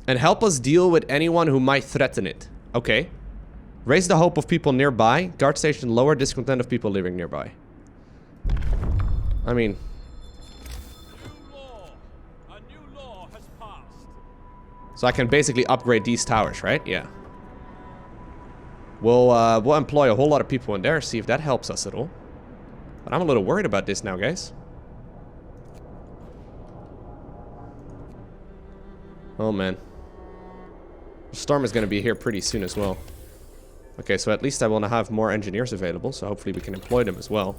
and help us deal with anyone who might threaten it. Okay. Raise the hope of people nearby. Guard station lower discontent of people living nearby. I mean... A new law has passed. So I can basically upgrade these towers, right? Yeah. We'll employ a whole lot of people in there, see if that helps us at all. But I'm a little worried about this now, guys. Oh, man. The storm is going to be here pretty soon as well. Okay, so at least I will now have more engineers available, so hopefully we can employ them as well.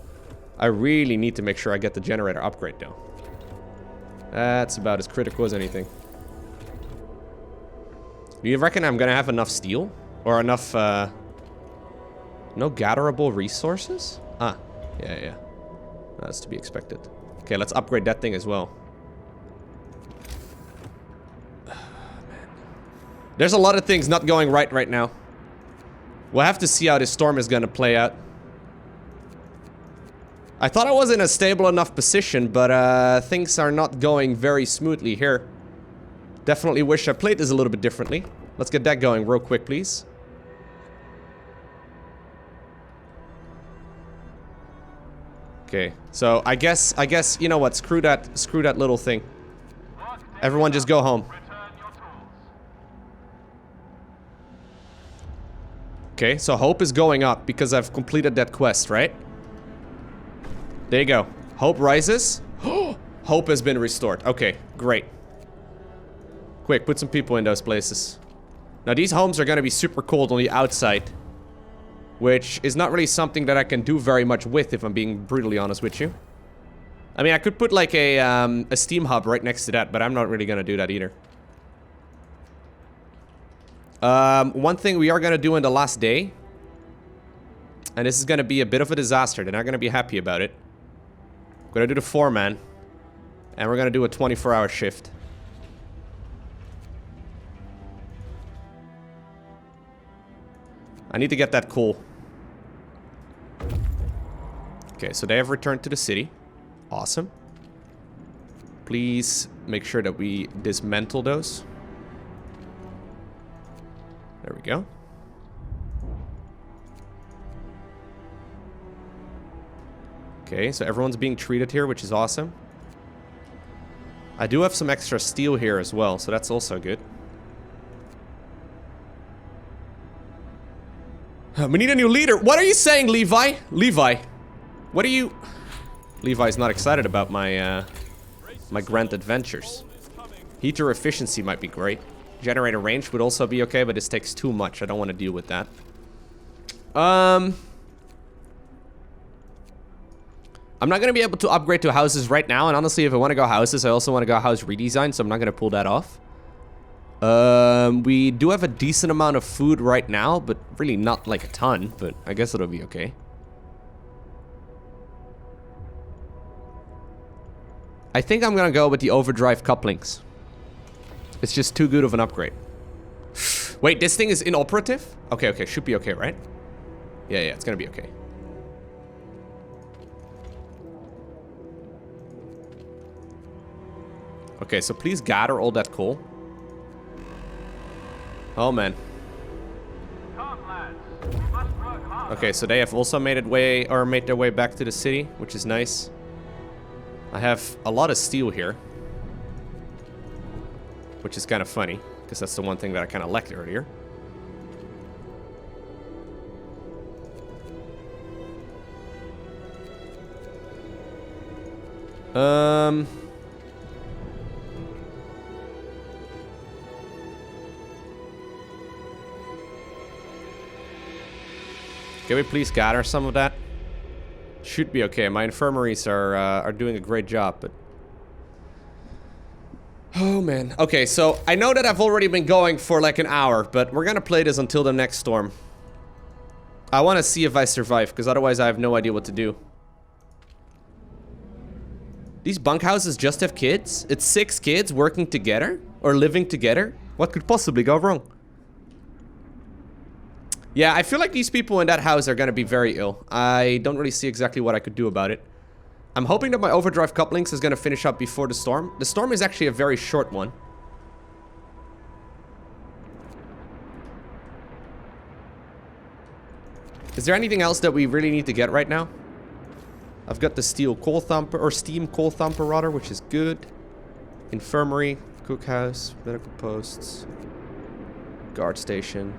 I really need to make sure I get the generator upgrade, though. That's about as critical as anything. Do you reckon I'm going to have enough steel? Or enough No gatherable resources? Ah, yeah. That's to be expected. Okay, let's upgrade that thing as well. Man. There's a lot of things not going right now. We'll have to see how this storm is gonna play out. I thought I was in a stable enough position, but things are not going very smoothly here. Definitely wish I played this a little bit differently. Let's get that going real quick, please. Okay, so I guess, you know what, screw that little thing. Everyone just go home. Okay, so hope is going up because I've completed that quest, right? There you go. Hope rises. Hope has been restored. Okay, great. Quick, put some people in those places. Now these homes are gonna be super cold on the outside, which is not really something that I can do very much with, if I'm being brutally honest with you. I mean, I could put like a steam hub right next to that, but I'm not really gonna do that either. One thing we are gonna do in the last day, and this is gonna be a bit of a disaster, they're not gonna be happy about it. We're gonna do the 4-man, and we're gonna do a 24-hour shift. I need to get that coal. Okay, so they have returned to the city. Awesome. Please make sure that we dismantle those. There we go. Okay, so everyone's being treated here, which is awesome. I do have some extra steel here as well, so that's also good. We need a new leader. What are you saying, Levi? Levi, what are you... Levi's not excited about my, my grand adventures. Heater efficiency might be great. Generator range would also be okay, but this takes too much. I don't want to deal with that. I'm not going to be able to upgrade to houses right now, and honestly, if I want to go houses, I also want to go house redesign, so I'm not going to pull that off. We do have a decent amount of food right now, but really not like a ton, but I guess it'll be okay. I think I'm gonna go with the overdrive couplings. It's just too good of an upgrade. Wait, this thing is inoperative? Okay, should be okay, right? Yeah, it's gonna be okay. Okay, so please gather all that coal. Oh, man. Okay, so they have also made their way back to the city, which is nice. I have a lot of steel here, which is kind of funny, because that's the one thing that I kind of lacked earlier. Can we please gather some of that? Should be okay. My infirmaries are doing a great job, but... Oh, man. Okay, so I know that I've already been going for like an hour, but we're gonna play this until the next storm. I want to see if I survive, because otherwise I have no idea what to do. These bunkhouses just have kids? It's 6 kids working together? Or living together? What could possibly go wrong? Yeah, I feel like these people in that house are gonna be very ill. I don't really see exactly what I could do about it. I'm hoping that my overdrive couplings is gonna finish up before the storm. The storm is actually a very short one. Is there anything else that we really need to get right now? I've got the steel coal thumper, or steam coal thumper rather, which is good. Infirmary, cookhouse, medical posts, guard station.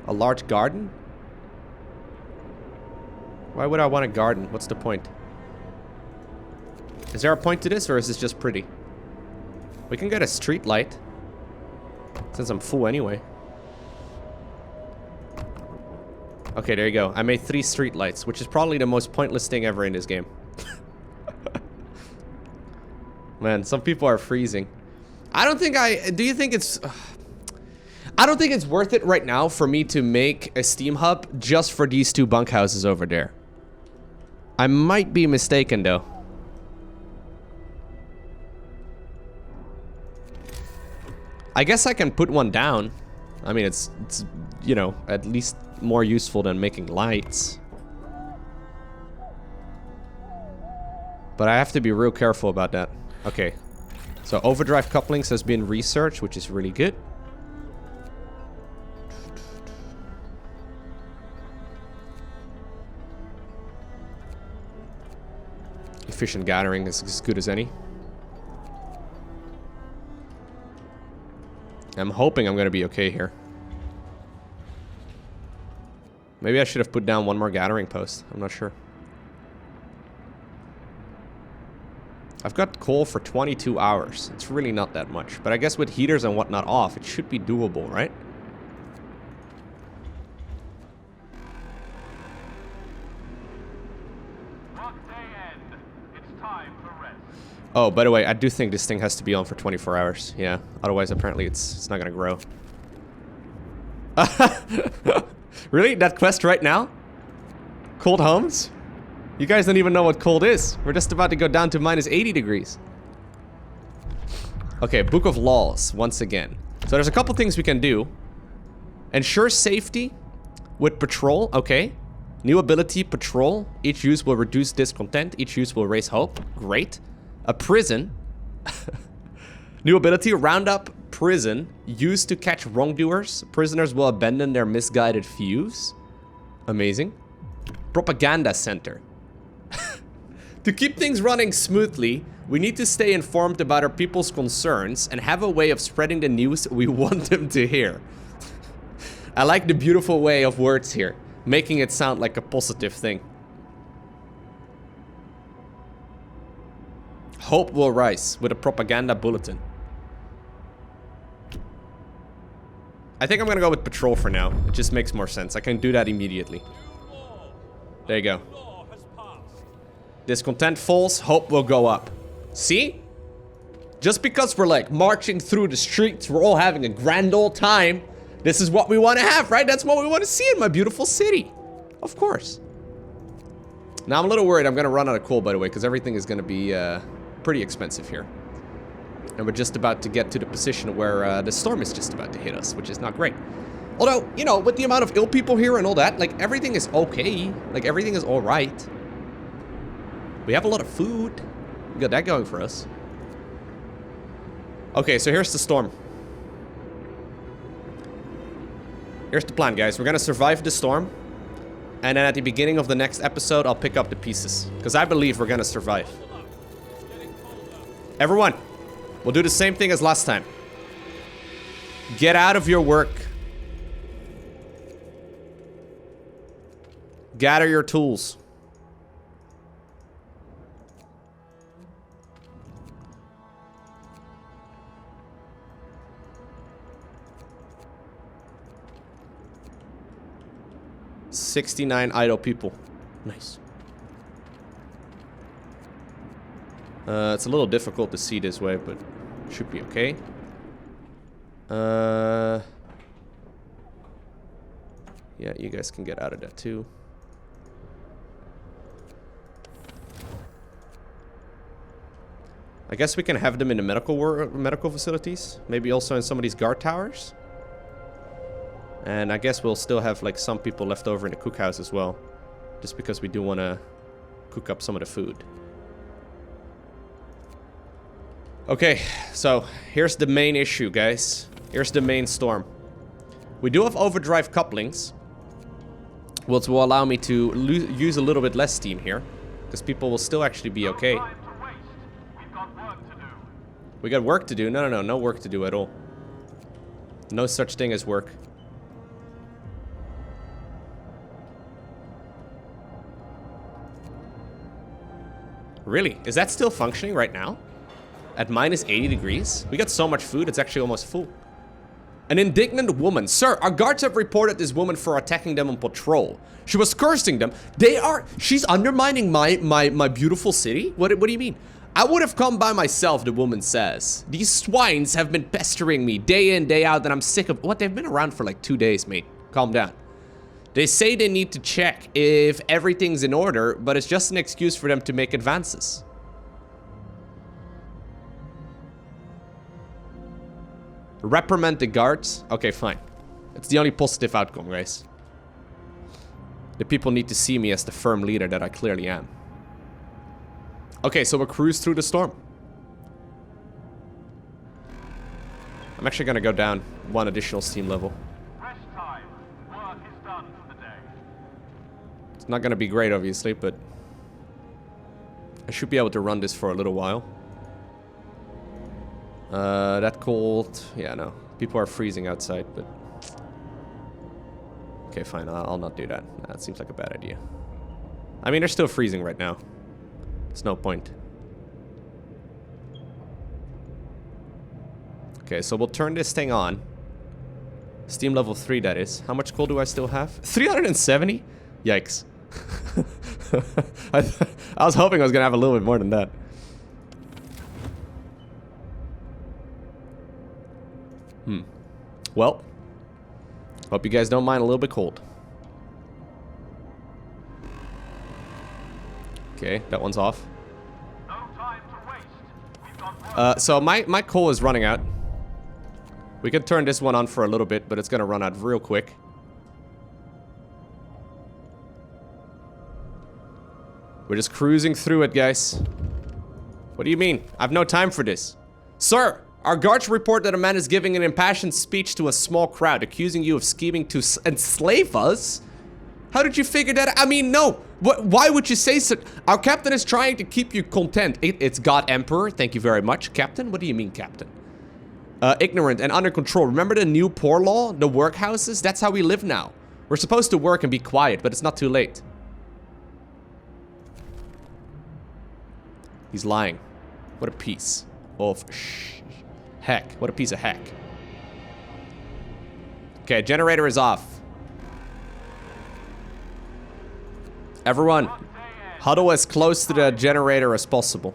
A large garden? Why would I want a garden? What's the point? Is there a point to this, or is this just pretty? We can get a street light, since I'm full anyway. Okay, there you go. I made 3 street lights, which is probably the most pointless thing ever in this game. Man, some people are freezing. I don't think do you think it's... I don't think it's worth it right now for me to make a steam hub just for these 2 bunkhouses over there. I might be mistaken, though. I guess I can put one down. I mean, it's you know, at least more useful than making lights. But I have to be real careful about that. Okay. So overdrive couplings has been researched, which is really good. Efficient gathering is as good as any. I'm hoping I'm gonna be okay here. Maybe I should have put down one more gathering post. I'm not sure. I've got coal for 22 hours. It's really not that much. But I guess with heaters and whatnot off, it should be doable, right? Oh, by the way, I do think this thing has to be on for 24 hours. Yeah, otherwise apparently it's not gonna grow. Really? That quest right now? Cold homes? You guys don't even know what cold is. We're just about to go down to minus 80 degrees. Okay, Book of Laws, once again. So there's a couple things we can do. Ensure safety with patrol, okay. New ability, patrol. Each use will reduce discontent. Each use will raise hope. Great. A prison. New ability, round up prison. Used to catch wrongdoers. Prisoners will abandon their misguided views. Amazing. Propaganda center. To keep things running smoothly, we need to stay informed about our people's concerns and have a way of spreading the news we want them to hear. I like the beautiful way of words here, making it sound like a positive thing. Hope will rise with a propaganda bulletin. I think I'm gonna go with patrol for now. It just makes more sense. I can do that immediately. There you go. Discontent falls, hope will go up. See? Just because we're like marching through the streets, we're all having a grand old time. This is what we want to have, right? That's what we want to see in my beautiful city. Of course. Now I'm a little worried I'm gonna run out of coal, by the way, because everything is gonna be pretty expensive here. And we're just about to get to the position where the storm is just about to hit us, which is not great. Although, you know, with the amount of ill people here and all that, like, everything is okay. Like, everything is all right. We have a lot of food. We got that going for us. Okay, so here's the storm. Here's the plan, guys. We're gonna survive the storm. And then at the beginning of the next episode, I'll pick up the pieces. Because I believe we're gonna survive. Everyone, we'll do the same thing as last time. Get out of your work. Gather your tools. $69 idle people. Nice. It's a little difficult to see this way, but should be okay. Yeah, you guys can get out of that too. I guess we can have them in the medical facilities. Maybe also in some of these guard towers. And I guess we'll still have like some people left over in the cookhouse as well. Just because we do want to cook up some of the food. Okay, so here's the main issue, guys. Here's the main storm. We do have overdrive couplings, which will allow me to use a little bit less steam here. Because people will still actually be okay. We got work to do? No, no work to do at all. No such thing as work. Really? Is that still functioning right now? At minus 80 degrees? We got so much food, it's actually almost full. An indignant woman. Sir, our guards have reported this woman for attacking them on patrol. She was cursing them. She's undermining my beautiful city? What do you mean? I would have come by myself, the woman says. These swines have been pestering me day in, day out, and I'm sick of... What? They've been around for like 2 days, mate. Calm down. They say they need to check if everything's in order, but it's just an excuse for them to make advances. Reprimand the guards? Okay, fine. It's the only positive outcome, guys. The people need to see me as the firm leader that I clearly am. Okay, so we'll cruise through the storm. I'm actually gonna go down 1 additional steam level. Rest time. Work is done for the day. It's not gonna be great, obviously, but I should be able to run this for a little while. That cold. Yeah, no. People are freezing outside, but... Okay, fine. I'll not do that. That seems like a bad idea. I mean, they're still freezing right now. There's no point. Okay, so we'll turn this thing on. Steam level 3, that is. How much coal do I still have? 370? Yikes. I was hoping I was gonna have a little bit more than that. Well, hope you guys don't mind a little bit cold. Okay, that one's off. No time to waste. We've got work. So my coal is running out. We could turn this one on for a little bit, but it's gonna run out real quick. We're just cruising through it, guys. What do you mean? I have no time for this. Sir, our guards report that a man is giving an impassioned speech to a small crowd, accusing you of scheming to enslave us? How did you figure that out? I mean, no. Why would you say so? Our captain is trying to keep you content. It's God Emperor. Thank you very much. Captain? What do you mean, Captain? Ignorant and under control. Remember the new poor law? The workhouses? That's how we live now. We're supposed to work and be quiet, but it's not too late. He's lying. What a piece of heck. What a piece of heck. Okay, generator is off. Everyone, huddle as close to the generator as possible.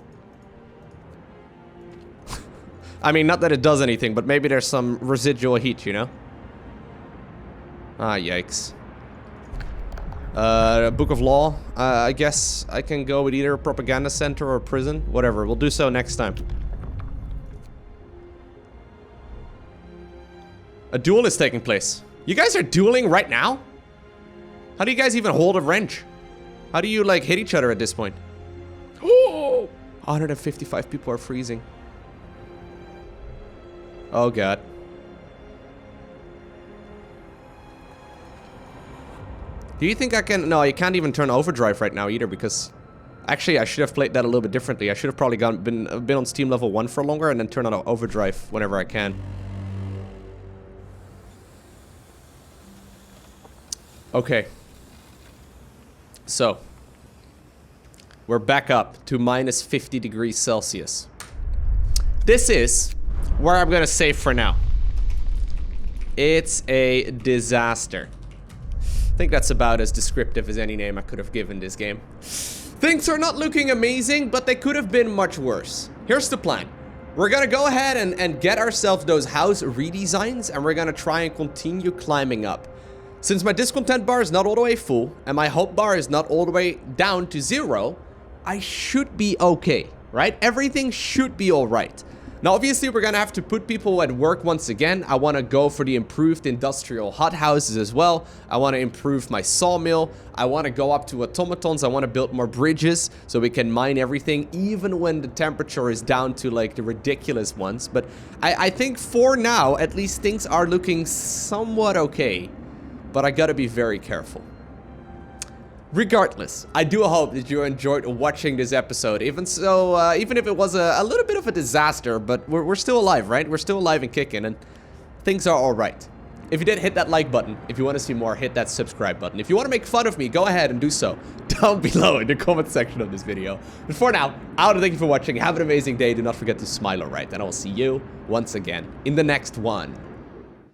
I mean, not that it does anything, but maybe there's some residual heat, you know? Ah, yikes. Book of Law. I guess I can go with either a propaganda center or a prison. Whatever, we'll do so next time. A duel is taking place. You guys are dueling right now? How do you guys even hold a wrench? How do you, like, hit each other at this point? Oh! 155 people are freezing. Oh, God. Do you think I can... No, you can't even turn overdrive right now either, because... Actually, I should have played that a little bit differently. I should have probably been on Steam level 1 for longer and then turn on overdrive whenever I can. Okay. So. We're back up to minus 50 degrees Celsius. This is where I'm gonna save for now. It's a disaster. I think that's about as descriptive as any name I could have given this game. Things are not looking amazing, but they could have been much worse. Here's the plan. We're gonna go ahead and get ourselves those house redesigns, and we're gonna try and continue climbing up. Since my discontent bar is not all the way full, and my hope bar is not all the way down to 0, I should be okay, right? Everything should be alright. Now, obviously, we're gonna have to put people at work once again. I wanna go for the improved industrial hothouses as well. I wanna improve my sawmill. I wanna go up to automatons. I wanna build more bridges so we can mine everything, even when the temperature is down to, like, the ridiculous ones. But I think for now, at least things are looking somewhat okay. But I gotta be very careful. Regardless, I do hope that you enjoyed watching this episode. Even so, even if it was a little bit of a disaster, but we're still alive, right? We're still alive and kicking, and things are alright. If you did, hit that like button. If you want to see more, hit that subscribe button. If you want to make fun of me, go ahead and do so down below in the comment section of this video. But for now, I want to thank you for watching. Have an amazing day. Do not forget to smile, alright? And I will see you once again in the next one.